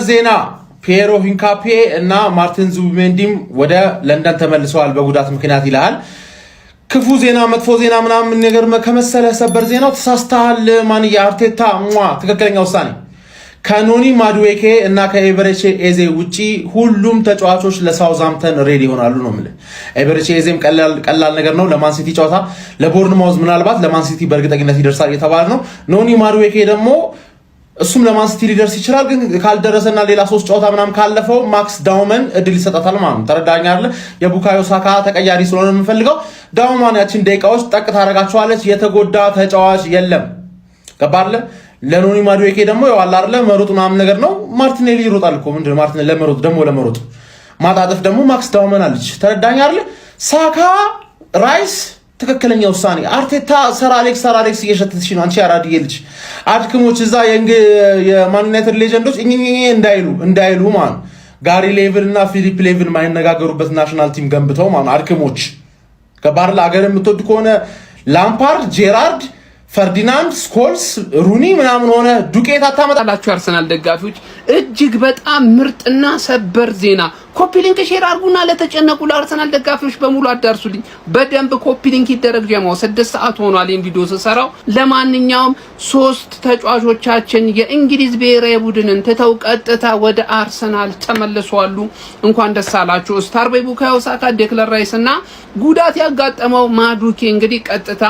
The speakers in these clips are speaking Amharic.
ዜና ፒየሮ ሂንካፔ እና ማርቲን ዙቢሜንዲም ወደ ለንደን ተመልሰዋል በጉዳት ምክንያት ይላል። ክፉ ዜና መጥፎ ዜና ምናምን ነገር ከመሰለ ሰበር ዜናው ተሳስተሃል። ማን የአርቴታ ትክክለኛ ውሳኔ ከኖኒ ማዱዌኬ እና ከኤቨሬቺ ኤዜ ውጪ ሁሉም ተጫዋቾች ለሳውዛምፕተን ሬዲ ይሆናሉ ነው ማለት። ኤቨሬቺ ኤዜም ቀላል ነገር ነው ለማን ሲቲ ጨዋታ፣ ለቦርንማውዝ ምናልባት ለማን ሲቲ በእርግጠኝነት ይደርሳል የተባለ ነው። ኖኒ ማዱዌኬ ደግሞ እሱም ለማን ሲቲ ሊደርስ ይችላል፣ ግን ካልደረሰና ሌላ 3 ጨዋታ ምናምን ካለፈው ማክስ ዳውመን እድል ይሰጣታል ማለት ነው። ተረዳኛ አይደል? የቡካዮ ሳካ ተቀያሪ ስለሆነ የምንፈልገው ዳውማን ያችን ደቂቃዎች ጠቅ ታረጋቸዋለች። የተጎዳ ተጫዋች የለም። ገባለ ለኖኒ ማዱዌኬ ደግሞ ያው አይደለ መሮጥ ምናምን ነገር ነው። ማርቲኔሊ ይሮጣል እኮ ምንድነው ማርቲኔሊ ለመሮጥ ማጣጥፍ ደግሞ ማክስ ዳውመን አለች። ተረዳኛ አይደል? ሳካ ራይስ ትክክለኛ ውሳኔ። አርቴታ ሰር አሌክስ እየሸተትሽ ነው አንቺ አራዲዬ ልጅ። አድክሞች እዛ የማን ዩናይትድ ሌጀንዶች እንዳይሉ ማን ጋሪ ሌቭል እና ፊሊፕ ሌቭል ማይነጋገሩበት ናሽናል ቲም ገንብተው ማን አድክሞች ከባርላ ሀገር የምትወድ ከሆነ ላምፓርድ፣ ጄራርድ፣ ፈርዲናንድ፣ ስኮልስ፣ ሩኒ ምናምን ሆነ ዱቄት አታመጣላችሁ። አርሰናል ደጋፊዎች እጅግ በጣም ምርጥና ሰበር ዜና ኮፒ ሊንክ ሼር አድርጉና ለተጨነቁ ለአርሰናል ደጋፊዎች በሙሉ አዳርሱልኝ። በደንብ ኮፒ ሊንክ ይደረግ። ጀማው 6 ሰዓት ሆኗል ይሄን ቪዲዮ ስሰራው። ለማንኛውም 3 ተጫዋቾቻችን የእንግሊዝ ብሔራዊ ቡድንን ትተው ቀጥታ ወደ አርሰናል ተመልሰዋል። እንኳን ደስ አላችሁ። ስታርቦይ ቡካዮ ሳካ፣ ዴክለር ራይስ እና ጉዳት ያጋጠመው ማዱኬ እንግዲህ ቀጥታ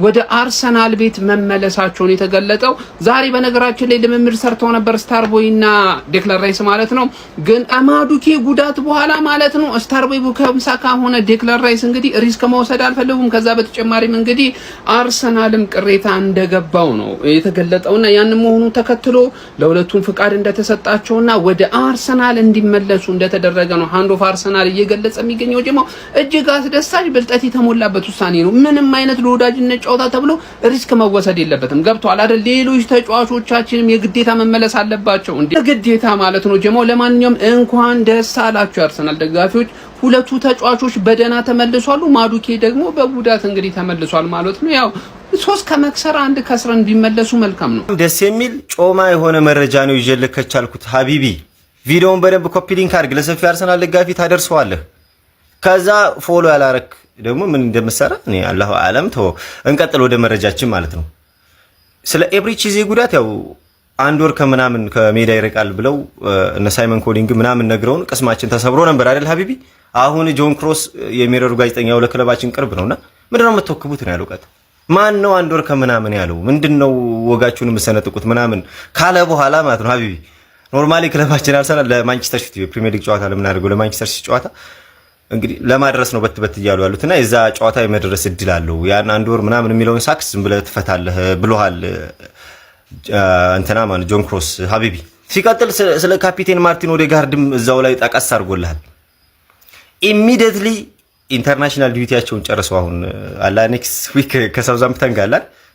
ወደ አርሰናል ቤት መመለሳቸውን የተገለጠው ዛሬ። በነገራችን ላይ ልምምድ ሰርተው ነበር ስታርቦይና ዴክለር ራይስ ማለት ነው። ግን ማዱኬ ጉዳት በኋላ ማለት ነው ስታርቦይ ቡካዮ ሳካ ሆነ ዴክለር ራይስ እንግዲህ ሪስክ መውሰድ አልፈለጉም። ከዛ በተጨማሪም እንግዲህ አርሰናልም ቅሬታ እንደገባው ነው የተገለጠውና ያን መሆኑ ተከትሎ ለሁለቱም ፍቃድ እንደተሰጣቸውና ወደ አርሰናል እንዲመለሱ እንደተደረገ ነው ሃንድ ኦፍ አርሰናል እየገለጸ የሚገኘው። ጀማው እጅግ አስደሳች ብልጠት የተሞላበት ውሳኔ ነው። ምንም አይነት ለወዳጅነት ጨዋታ ተብሎ ሪስክ መወሰድ የለበትም። ገብቷል አይደል? ሌሎች ተጫዋቾቻችንም የግዴታ መመለስ አለባቸው እንዴ ግዴታ ማለት ነው ጀማው። ለማንኛውም እንኳን ደስ አላችሁ አርሰናል ደጋፊዎች። ሁለቱ ተጫዋቾች በደና ተመልሷሉ። ማዱኬ ደግሞ በጉዳት እንግዲህ ተመልሷል ማለት ነው። ያው 3 ከመክሰር 1 ከስረን ቢመለሱ መልካም ነው። ደስ የሚል ጮማ የሆነ መረጃ ነው ይዤልህ ከቻልኩት ሀቢቢ። ቪዲዮውን በደንብ ኮፒ ሊንክ አድርግ ለሰፊ አርሰናል ደጋፊ ታደርሰዋለህ። ከዛ ፎሎ ያላረክ ደግሞ ምን እንደምሰራ እኔ አላሁ አለም ተው። እንቀጥል ወደ መረጃችን ማለት ነው። ስለ ኤብሪቺ ዜ ጉዳት ያው 1 ወር ከምናምን ከሜዳ ይርቃል ብለው እነ ሳይመን ኮሊንግ ምናምን ነግረውን ቅስማችን ተሰብሮ ነበር አይደል ሀቢቢ። አሁን ጆን ክሮስ የሚረሩ ጋዜጠኛው ለክለባችን ቅርብ ነውና ምንድነው የምትወክቡት ነው ያለው። ቀጥ ማን ነው 1 ወር ከምናምን ያለው? ምንድነው ወጋችሁን የምሰነጥቁት ምናምን ካለ በኋላ ማለት ነው ሀቢቢ። ኖርማሊ ክለባችን አርሰናል ለማንቸስተር ሲቲ ፕሪሚየር ሊግ ጨዋታ ለምናደርገው ለማንቸስተር ሲቲ ጨዋታ እንግዲህ ለማድረስ ነው በት እያሉ ያሉትና የዛ ጨዋታ የመድረስ እድል አለው። ያን 1 ወር ምናምን የሚለውን ሳክስ ዝም ብለህ ትፈታለህ ብሎሃል እንትና ማን ጆን ክሮስ ሀቢቢ። ሲቀጥል ስለ ካፒቴን ማርቲን ኦዴጋርድም እዛው ላይ ጠቀስ አድርጎልሃል። ኢሚዲየትሊ ኢንተርናሽናል ዲዩቲያቸውን ጨርሰው አሁን አላ ኔክስት ዊክ ከሳውዛምፕተን ጋር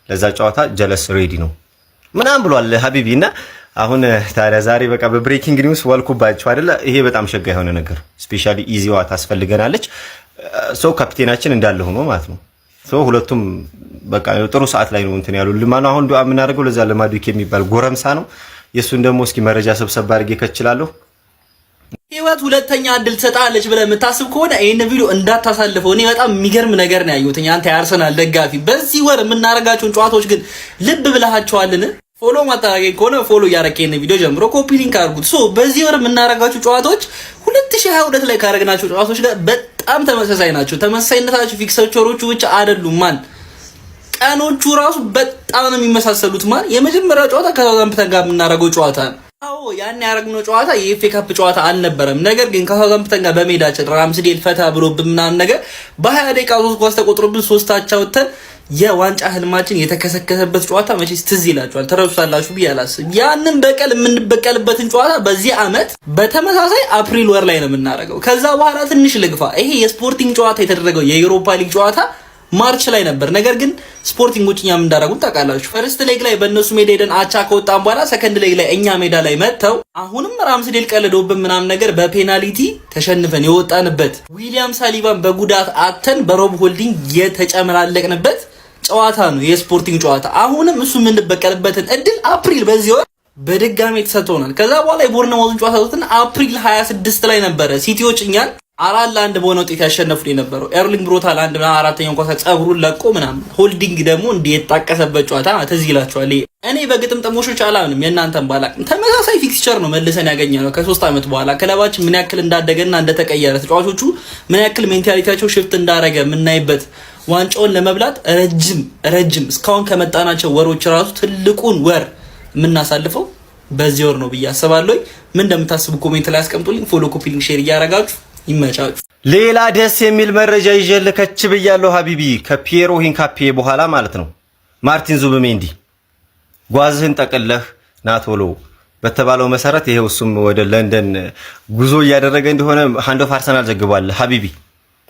ለዛ ጨዋታ ጀለስ ሬዲ ነው ምናምን ብሏል ሀቢቢ። እና አሁን ታዲያ ዛሬ በቃ በብሬኪንግ ኒውስ ዋልኩባቸው አይደለ? ይሄ በጣም ሸጋ የሆነ ነገር ስፔሻሊ ኢዚዋ ታስፈልገናለች። ሶ ካፒቴናችን እንዳለ ሆኖ ማለት ነው። ሶ ሁለቱም በቃ ጥሩ ሰዓት ላይ ነው እንትን ያሉ ለማን አሁን ዱአ የምናደርገው ለዛ ለማዱኬ የሚባል ጎረምሳ ነው። የሱን ደግሞ እስኪ መረጃ ሰብሰብ አድርጌ ከችላለሁ። ህይወት ሁለተኛ እድል ትሰጣለች ብለህ የምታስብ ከሆነ ይሄን ቪዲዮ እንዳታሳልፈው። እኔ በጣም የሚገርም ነገር ነው ያየሁት። አንተ የአርሰናል ደጋፊ በዚህ ወር የምናረጋቸውን ጨዋታዎች ግን ልብ ብለሃቸዋልን? ፎሎ ማታረጋኝ ከሆነ ፎሎ እያረከኝ ነው ቪዲዮ ጀምሮ ኮፒ ሊንክ አድርጉት። ሶ በዚህ ወር የምናረጋቸው ጨዋታዎች 2022 ላይ ካረግናቸው ጨዋታዎች ጋር በጣም ተመሳሳይ ናቸው። ተመሳሳይነታቸው ፊክሰሮቹ ብቻ አይደሉም ማን ቀኖቹ ራሱ በጣም ነው የሚመሳሰሉት ማን። የመጀመሪያው ጨዋታ ከሳውዛምፕተን ጋር የምናረጋው ጨዋታ ነው። አዎ ያን ያረግነው ጨዋታ የኤፍኤ ካፕ ጨዋታ አልነበረም። ነገር ግን ከሳውዛምፕተን ጋር በሜዳችን ራምስዴል ፈታ ብሎብን ምናምን ነገር በ20 ደቂቃ 3 ኳስ ተቆጥሮብን 3 አቻ ወጥተን የዋንጫ ህልማችን የተከሰከሰበት ጨዋታ መቼስ ትዝ ይላችኋል። ተረሳላችሁ ብዬ አላስብም። ያንን በቀል የምንበቀልበትን ጨዋታ በዚህ አመት በተመሳሳይ አፕሪል ወር ላይ ነው የምናረገው። ከዛ በኋላ ትንሽ ልግፋ። ይሄ የስፖርቲንግ ጨዋታ የተደረገው የዩሮፓ ሊግ ጨዋታ ማርች ላይ ነበር። ነገር ግን ስፖርቲንጎች እኛም እንዳደረጉት ታውቃላችሁ። ፈርስት ሌግ ላይ በእነሱ ሜዳ ሄደን አቻ ከወጣን በኋላ ሰከንድ ሌግ ላይ እኛ ሜዳ ላይ መጥተው አሁንም ራምስዴል ቀልዶብን ምናምን ነገር በፔናልቲ ተሸንፈን የወጣንበት ዊሊያም ሳሊባን በጉዳት አተን በሮብ ሆልዲንግ የተጨመላለቅንበት ጨዋታ ነው የስፖርቲንግ ጨዋታ። አሁንም እሱ የምንበቀልበትን እድል አፕሪል በዚህ ወር በድጋሚ ተሰጥቶናል። ከዛ በኋላ የቦርነማውዝን ጨዋታ ወጥተን አፕሪል 26 ላይ ነበረ ሲቲዎች እኛን 4-1 በሆነ ውጤት ያሸነፉት የነበረው። ኤርሊንግ ብሮታል 1/4ኛው ኳስ ጸጉሩን ለቆ ምናምን ሆልዲንግ ደግሞ እንደየጣቀሰበት ጨዋታ ትዝ ይላችኋል። እኔ በግጥምጥሞሾች አላምንም፣ የእናንተን ባላቅም ተመሳሳይ ፊክስቸር ነው መልሰን ያገኘነው ከ3 ዓመት በኋላ ክለባችን ምን ያክል እንዳደገና እንደተቀየረ ተጫዋቾቹ ምን ያክል ሜንታሊቲያቸው ሽፍት እንዳረገ የምናይበት ዋንጫውን ለመብላት ረጅም እስካሁን ከመጣናቸው ወሮች ራሱ ትልቁን ወር የምናሳልፈው በዚህ ወር ነው ብዬ አስባለሁ። ምን እንደምታስቡ ኮሜንት ላይ አስቀምጡልኝ። ፎሎ፣ ኮፒ ሊንክ፣ ሼር እያረጋችሁ ይመቻችሁ። ሌላ ደስ የሚል መረጃ ይዤልከች ብያለሁ ሀቢቢ። ከፒየሮ ሂንካፔ በኋላ ማለት ነው ማርቲን ዙቢሜንዲ ጓዝህን ጠቅለህ ናቶሎ በተባለው መሰረት ይሄው እሱም ወደ ለንደን ጉዞ እያደረገ እንደሆነ ሃንድ ኦፍ አርሰናል ዘግቧል። ሀቢቢ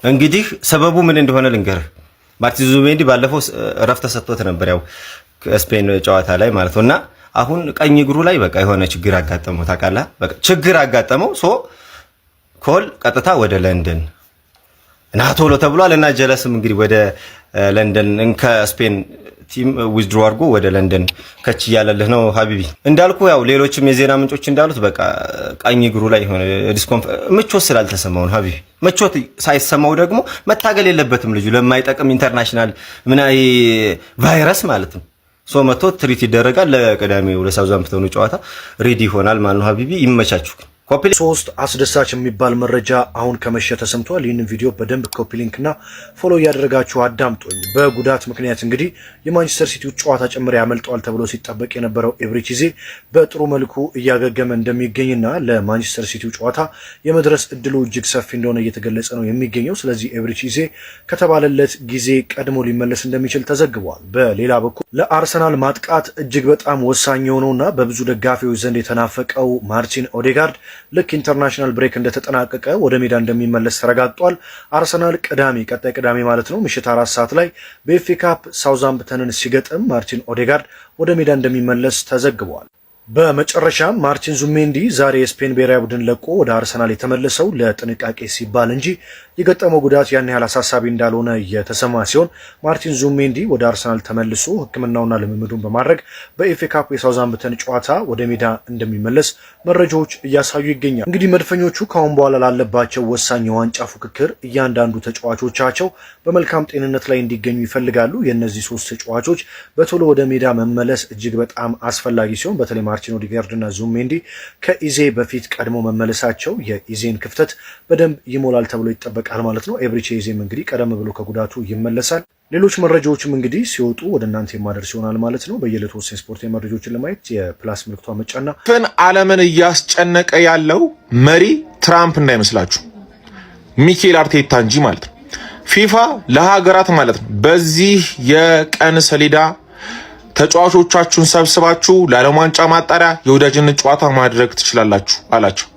እንግዲህ ሰበቡ ምን እንደሆነ ልንገርህ። ማርቲን ዙቢሜንዲ ባለፈው እረፍት ተሰጥቶት ነበር ያው ስፔን ጨዋታ ላይ ማለት ነውና አሁን ቀኝ እግሩ ላይ በቃ የሆነ ችግር አጋጠመው ታውቃለህ። በቃ ችግር አጋጠመው ሶ ኮል ቀጥታ ወደ ለንደን ናቶሎ ተብሏል እና ጀለስም እንግዲህ ወደ ለንደን ከስፔን ቲም ዊዝድሮ አድርጎ ወደ ለንደን ከች እያለልህ ነው ሀቢቢ። እንዳልኩ ያው ሌሎችም የዜና ምንጮች እንዳሉት በቃ ቀኝ እግሩ ላይ የሆነ ምቾት ስላልተሰማው ነው ሀቢቢ። ምቾት ሳይሰማው ደግሞ መታገል የለበትም ልጁ ለማይጠቅም ኢንተርናሽናል ምናይ ቫይረስ ማለት ነው። ሶ መቶ ትሪት ይደረጋል። ለቀዳሚው ለሳውዛምፕተኑ ጨዋታ ሬዲ ይሆናል ማለት ነው ሀቢቢ። ይመቻችሁ። ሶስት አስደሳች የሚባል መረጃ አሁን ከመሸ ተሰምቷል። ይህንን ቪዲዮ በደንብ ኮፒ ሊንክ እና ፎሎ እያደረጋችሁ አዳምጡኝ። በጉዳት ምክንያት እንግዲህ የማንቸስተር ሲቲው ጨዋታ ጭምር ያመልጠዋል ተብሎ ሲጠበቅ የነበረው ኤብሪቺዜ በጥሩ መልኩ እያገገመ እንደሚገኝና ለማንቸስተር ሲቲው ጨዋታ የመድረስ እድሉ እጅግ ሰፊ እንደሆነ እየተገለጸ ነው የሚገኘው። ስለዚህ ኤብሪቺዜ ከተባለለት ጊዜ ቀድሞ ሊመለስ እንደሚችል ተዘግቧል። በሌላ በኩል ለአርሰናል ማጥቃት እጅግ በጣም ወሳኝ የሆነውና በብዙ ደጋፊዎች ዘንድ የተናፈቀው ማርቲን ኦዴጋርድ ልክ ኢንተርናሽናል ብሬክ እንደተጠናቀቀ ወደ ሜዳ እንደሚመለስ ተረጋግጧል። አርሰናል ቀጣይ ቅዳሜ ማለት ነው ምሽት 4 ሰዓት ላይ በኤፍኤ ካፕ ሳውዛምፕተንን ሲገጥም ማርቲን ኦዴጋርድ ወደ ሜዳ እንደሚመለስ ተዘግቧል። በመጨረሻም ማርቲን ዙቢሜንዲ ዛሬ የስፔን ብሔራዊ ቡድን ለቆ ወደ አርሰናል የተመለሰው ለጥንቃቄ ሲባል እንጂ የገጠመው ጉዳት ያን ያህል አሳሳቢ እንዳልሆነ የተሰማ ሲሆን ማርቲን ዙቢሜንዲ ወደ አርሰናል ተመልሶ ሕክምናውና ልምምዱን በማድረግ በኤፍኤ ካፕ የሳውዛምፕተን ጨዋታ ወደ ሜዳ እንደሚመለስ መረጃዎች እያሳዩ ይገኛል። እንግዲህ መድፈኞቹ ካሁን በኋላ ላለባቸው ወሳኝ የዋንጫ ፉክክር እያንዳንዱ ተጫዋቾቻቸው በመልካም ጤንነት ላይ እንዲገኙ ይፈልጋሉ። የእነዚህ 3 ተጫዋቾች በቶሎ ወደ ሜዳ መመለስ እጅግ በጣም አስፈላጊ ሲሆን በተለይ ማርቲን ኦዴጋርድ እና ዙቢሜንዲ ከኢዜ በፊት ቀድሞ መመለሳቸው የኢዜን ክፍተት በደንብ ይሞላል ተብሎ ይጠበቃል ማለት ነው። ኤብሪቺዜም እንግዲህ ቀደም ብሎ ከጉዳቱ ይመለሳል። ሌሎች መረጃዎችም እንግዲህ ሲወጡ ወደ እናንተ የማደርስ ይሆናል ማለት ነው። በየዕለቱ ወሳኝ ስፖርታዊ መረጃዎችን ለማየት የፕላስ ምልክቷ መጫና ዓለምን እያስጨነቀ ያለው መሪ ትራምፕ እንዳይመስላችሁ ሚኬል አርቴታ እንጂ ማለት ነው። ፊፋ ለሀገራት ማለት ነው በዚህ የቀን ሰሌዳ ተጫዋቾቻችሁን ሰብስባችሁ ለዓለም ዋንጫ ማጣሪያ የወዳጅነት ጨዋታ ማድረግ ትችላላችሁ አላቸው።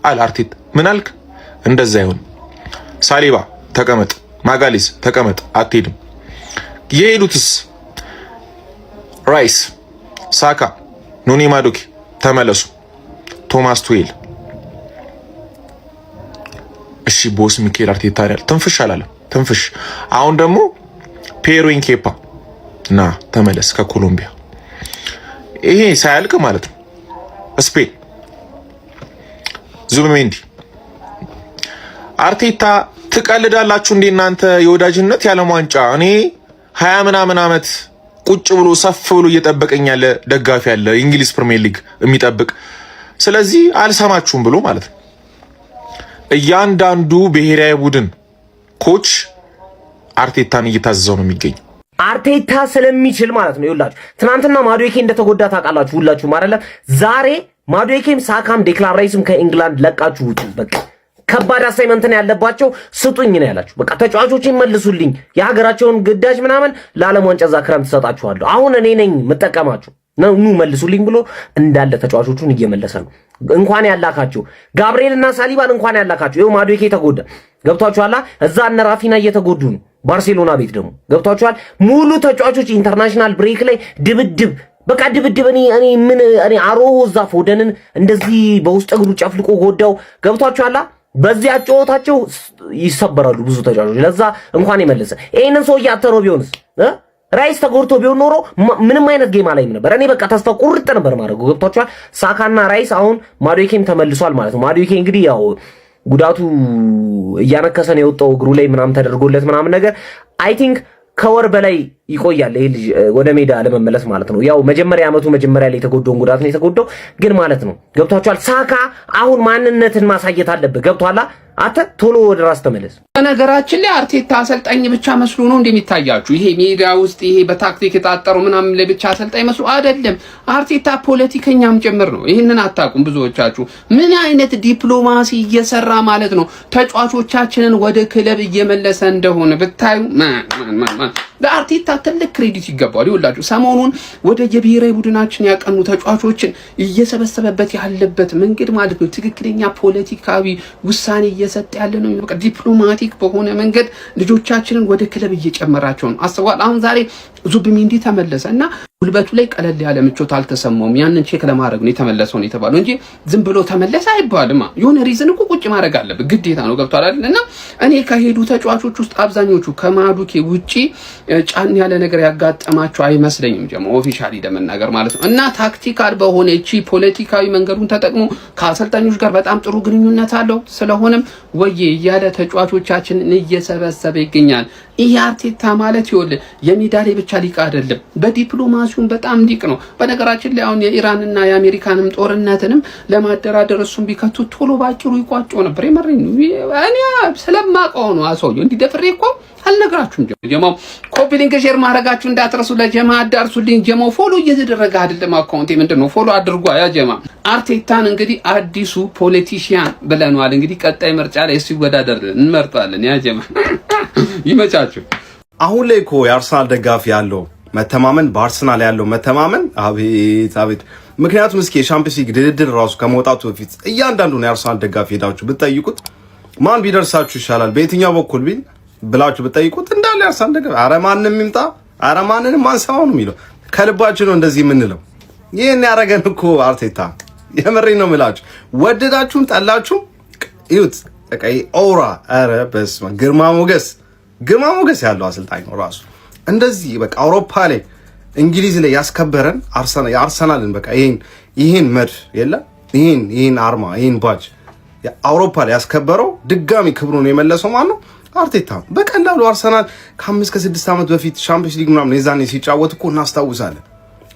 አለ አርቴታ። ምን አልክ? እንደዛ ይሁን። ሳሊባ ተቀመጥ፣ ማጋሊስ ተቀመጥ፣ አትሄድም። የሄዱትስ ራይስ፣ ሳካ፣ ኑኒ ማዱኬ ተመለሱ። ቶማስ ቱዌል እሺ ቦስ ሚኬል አርቴታ አይደል? ትንፍሽ አላለም። ትንፍሽ። አሁን ደግሞ ፔሮ ኢንኬፓ ና ተመለስ ከኮሎምቢያ። ይሄ ሳያልቅ ማለት ነው ስፔን ዙቢሜንዲ። አርቴታ ትቀልዳላችሁ እንዴ እናንተ? የወዳጅነት የዓለም ዋንጫ እኔ 20 ምናምን ዓመት ቁጭ ብሎ ሰፍ ብሎ እየጠበቀኝ ያለ ደጋፊ ያለ እንግሊዝ ፕሪሚየር ሊግ የሚጠብቅ ስለዚህ አልሰማችሁም ብሎ ማለት ነው። እያንዳንዱ ብሔራዊ ቡድን ኮች አርቴታን እየታዘዘው ነው የሚገኝ። አርቴታ ስለሚችል ማለት ነው። ይኸውላችሁ ትናንትና ማዱዌኬ እንደተጎዳ ታውቃላችሁ ሁላችሁም አይደለም? ዛሬ ማዱዌኬም ሳካም ዴክላን ራይስም ከኢንግላንድ ለቃችሁ ውጡ። በቃ ከባድ አሳይመንት ነው ያለባቸው። ስጡኝ ነው ያላችሁ። በቃ ተጫዋቾች ይመልሱልኝ፣ የሀገራቸውን ግዳጅ ምናምን ለዓለም ዋንጫ እዛ ክረምት ትሰጣችኋለሁ። አሁን እኔ ነኝ የምጠቀማችሁ ኑ መልሱልኝ ብሎ እንዳለ ተጫዋቾቹን እየመለሰ ነው። እንኳን ያላካቸው ጋብሪኤልና ሳሊባን እንኳን ያላካቸው። ይኸው ማዱዌኬ ተጎዳ። ገብቷችኋል? እዛ እነ ራፊና እየተጎዱ ነው። ባርሴሎና ቤት ደግሞ ገብቷችኋል? ሙሉ ተጫዋቾች ኢንተርናሽናል ብሬክ ላይ ድብድብ፣ በቃ ድብድብ። እኔ አሮሆ እዛ ፎደንን እንደዚህ በውስጥ እግሩ ጨፍልቆ ጎዳው። ገብቷችኋል? በዚህ አጫወታቸው ይሰበራሉ ብዙ ተጫዋቾች። ለዛ እንኳን የመለሰ ይሄንን ሰውዬ አተሮ ቢሆንስ ራይስ ተጎድቶ ቢሆን ኖሮ ምንም አይነት ጌም አላይም ነበር። እኔ በቃ ተስፋ ቁርጥ ነበር ማድረገው። ገብቷችኋል? ሳካና ራይስ አሁን ማዱዌኬም ተመልሷል ማለት ነው። ማዱዌኬ እንግዲህ ያው ጉዳቱ እያነከሰን የወጣው እግሩ ላይ ምናምን ተደርጎለት ምናምን ነገር አይ ቲንክ ከወር በላይ ይቆያል ይሄ ልጅ ወደ ሜዳ ለመመለስ ማለት ነው። ያው መጀመሪያ ዓመቱ መጀመሪያ ላይ የተጎዳውን ጉዳት ነው የተጎዳው ግን ማለት ነው። ገብቷችኋል? ሳካ አሁን ማንነትን ማሳየት አለበት። ገብቷላ? አተ ቶሎ ወደ ራስ ተመለስ። በነገራችን ላይ አርቴታ አሰልጣኝ ብቻ መስሎ ነው እንደሚታያችሁ። ይሄ ሜዳ ውስጥ ይሄ በታክቲክ የታጠሩ ምናምን ለብቻ አሰልጣኝ መስሎ አይደለም። አርቴታ ፖለቲከኛም ጭምር ነው። ይሄንን አታውቁም ብዙዎቻችሁ። ምን አይነት ዲፕሎማሲ እየሰራ ማለት ነው ተጫዋቾቻችንን ወደ ክለብ እየመለሰ እንደሆነ ብታዩ ለአርቴታ ትልቅ ክሬዲት ይገባዋል። ይኸውላችሁ ሰሞኑን ወደ የብሔራዊ ቡድናችን ያቀኑ ተጫዋቾችን እየሰበሰበበት ያለበት መንገድ ማለት ነው ትክክለኛ ፖለቲካዊ ውሳኔ እየሰጠ ያለ ነው። በቃ ዲፕሎማቲክ በሆነ መንገድ ልጆቻችንን ወደ ክለብ እየጨመራቸው ነው። አስቧል። አሁን ዛሬ ዙቢሜንዲ ተመለሰ እና ጉልበቱ ላይ ቀለል ያለ ምቾት አልተሰማውም። ያንን ቼክ ለማድረግ ነው የተመለሰው ነው የተባለው እንጂ ዝም ብሎ ተመለሰ አይባልም። የሆነ ሪዝን እኮ ቁጭ ማድረግ አለበት ግዴታ ነው። ገብቷል አይደል? እና እኔ ከሄዱ ተጫዋቾች ውስጥ አብዛኞቹ ከማዱኬ ውጪ ጫን ያለ ነገር ያጋጠማቸው አይመስለኝም። ጀማ ኦፊሻሊ ለመናገር ማለት ነው። እና ታክቲካል በሆነ እቺ ፖለቲካዊ መንገዱን ተጠቅሞ ከአሰልጣኞች ጋር በጣም ጥሩ ግንኙነት አለው። ስለሆነም ወዬ እያለ ተጫዋቾቻችንን እየሰበሰበ ይገኛል። ይሄ አርቴታ ማለት ይኸውልህ የሜዳ ላይ ብቻ ሊቅ አይደለም፣ በዲፕሎማሲውም በጣም ሊቅ ነው። በነገራችን ላይ አሁን የኢራንና የአሜሪካንም ጦርነትንም ለማደራደር እሱም ቢከቱ ቶሎ ባጭሩ ይቋጨው ነበር። የመረኝ እኔ ስለማውቀው ነው። አሰውየው እንዲደፍሬ እኮ አልነግራችሁም። ጀማው ኮፒ ሊንክ ሼር ማድረጋችሁ እንዳትረሱ። ለጀማ አዳርሱልኝ። ጀማው ፎሎ እየተደረገ አይደለም። አካውንቴ ምንድነው? ፎሎ አድርጓ ያ ጀማ። አርቴታን እንግዲህ አዲሱ ፖለቲሽያን ብለናል። እንግዲህ ቀጣይ ምርጫ ላይ እሱ ይወዳደር እንመርጣለን። ያ ጀማ ይመቻችሁ። አሁን ላይ እኮ የአርሰናል ደጋፊ ያለው መተማመን በአርሰናል ያለው መተማመን አቤት አቤት። ምክንያቱም እስኪ የሻምፒዮንስ ሊግ ድልድል ራሱ ከመውጣቱ በፊት እያንዳንዱን የአርሰናል ደጋፊ ሄዳችሁ ብትጠይቁት ማን ቢደርሳችሁ ይሻላል በየትኛው በኩል ቢል ብላችሁ ብትጠይቁት እንዳለ የአርሰናል ደጋፊ አረ ማንንም ይምጣ አረ ማንንም አንሰማው ነው የሚለው። ከልባችን ነው እንደዚህ የምንለው። ይሄን ያደረገን እኮ አርቴታ የምሬን ነው የምላችሁ። ወደዳችሁም ጠላችሁም እዩት። በቃ ኦራ አረ በስመ ግርማ ሞገስ ያለው አሰልጣኝ ነው ራሱ። እንደዚህ በቃ አውሮፓ ላይ እንግሊዝ ላይ ያስከበረን አርሰናልን በቃ ይሄን መድፍ የለ ይሄን አርማ ይሄን ባጅ አውሮፓ ላይ ያስከበረው ድጋሚ ክብሩን የመለሰው ማን ነው? አርቴታ። በቀላሉ አርሰናል ከ5 ከ6 ዓመት በፊት ሻምፒዮንስ ሊግ ምናምን የዛኔ ሲጫወት እኮ እናስታውሳለን።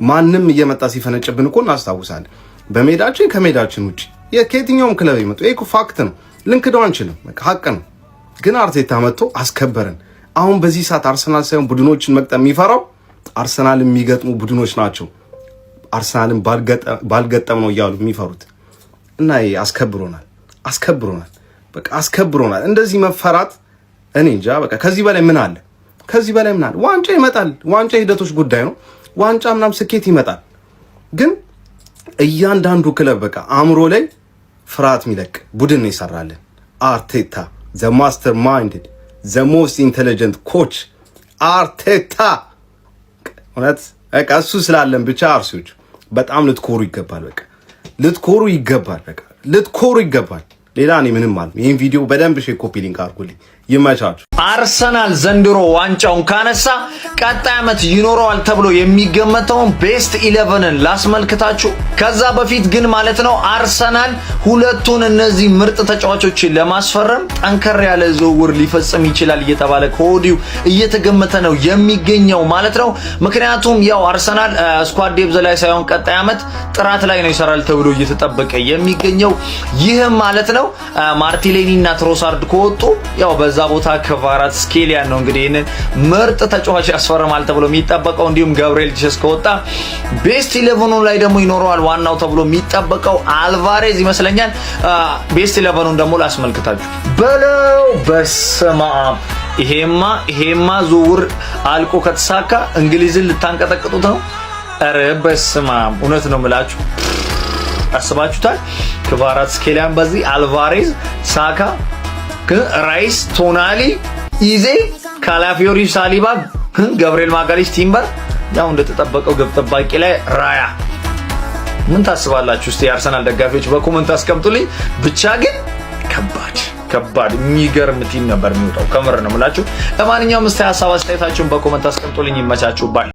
ማንም እየመጣ ሲፈነጭብን እኮ እናስታውሳለን። በሜዳችን ከሜዳችን ውጪ ከየትኛውም ክለብ ይመጡ ይሄ እኮ ፋክት ነው። ልንክደው አንችልም። በቃ ሀቅ ነው። ግን አርቴታ መጥቶ አስከበረን። አሁን በዚህ ሰዓት አርሰናል ሳይሆን ቡድኖችን መቅጠም የሚፈራው አርሰናል የሚገጥሙ ቡድኖች ናቸው። አርሰናልን ባልገጠም ነው እያሉ የሚፈሩት እና ይሄ አስከብሮናል። በቃ አስከብሮናል። እንደዚህ መፈራት እኔ እንጃ። በቃ ከዚህ በላይ ምን አለ? ዋንጫ ይመጣል። ዋንጫ ሂደቶች ጉዳይ ነው። ዋንጫ ምናምን ስኬት ይመጣል። ግን እያንዳንዱ ክለብ በቃ አእምሮ ላይ ፍርሃት የሚለቅ ቡድን ነው ይሰራልን። አርቴታ the master minded the most intelligent coach አርቴታ። እውነት በቃ እሱ ስላለን ብቻ አርሲዎች በጣም ልትኮሩ ይገባል። በቃ ልትኮሩ ይገባል። ሌላ እኔ ምንም ማለት ነው። ይሄን ቪዲዮ በደንብ ኮፒ ሊንክ አድርጉልኝ። ይመቻችሁ። አርሰናል ዘንድሮ ዋንጫውን ካነሳ ቀጣይ ዓመት ይኖረዋል ተብሎ የሚገመተውን ቤስት 11ን ላስመልክታችሁ። ከዛ በፊት ግን ማለት ነው አርሰናል ሁለቱን እነዚህ ምርጥ ተጫዋቾችን ለማስፈረም ጠንከር ያለ ዝውውር ሊፈጽም ይችላል እየተባለ ከወዲሁ እየተገመተ ነው የሚገኘው ማለት ነው። ምክንያቱም ያው አርሰናል ስኳድ ዴፕዝ ላይ ሳይሆን ቀጣይ ዓመት ጥራት ላይ ነው ይሰራል ተብሎ እየተጠበቀ የሚገኘው። ይህም ማለት ነው ማርቲኔሊ እና ትሮሳርድ ከወጡ ያው በዛ ቦታ ከቫራት ስኬሊያን ነው እንግዲህ ይሄንን ምርጥ ተጫዋች ያስፈርማል ተብሎ የሚጠበቀው። እንዲሁም ገብርኤል ጂሰስ ከወጣ ቤስት 11 ላይ ደግሞ ይኖረዋል ዋናው ተብሎ የሚጠበቀው አልቫሬዝ ይመስለኛል። ቤስት 11ን ደግሞ ላስመልክታችሁ በለው። በስመ አብ ይሄማ ዝውውር አልቆ ከተሳካ እንግሊዝን ልታንቀጠቅጡት ነው። ኧረ በስመ አብ እውነት ነው የምላችሁ። አስባችሁታል? ከቫራት ስኬሊያን በዚህ አልቫሬዝ ሳካ ራይስ ቶናሊ ኢዜ ካላፊዮሪ ሳሊባ ገብርኤል ማጋሊሽ ቲምበር ያው እንደተጠበቀው ግብ ጠባቂ ላይ ራያ። ምን ታስባላችሁ? እስቲ የአርሰናል ደጋፊዎች በኮሜንት አስቀምጡልኝ። ብቻ ግን ከባድ ከባድ የሚገርም ቲም ነበር የሚወጣው። ከምር ነው የምላችሁ። ለማንኛውም እስቲ ሀሳብ አስተያየታችሁን በኮመንት አስቀምጡልኝ። ይመቻችሁ ባይ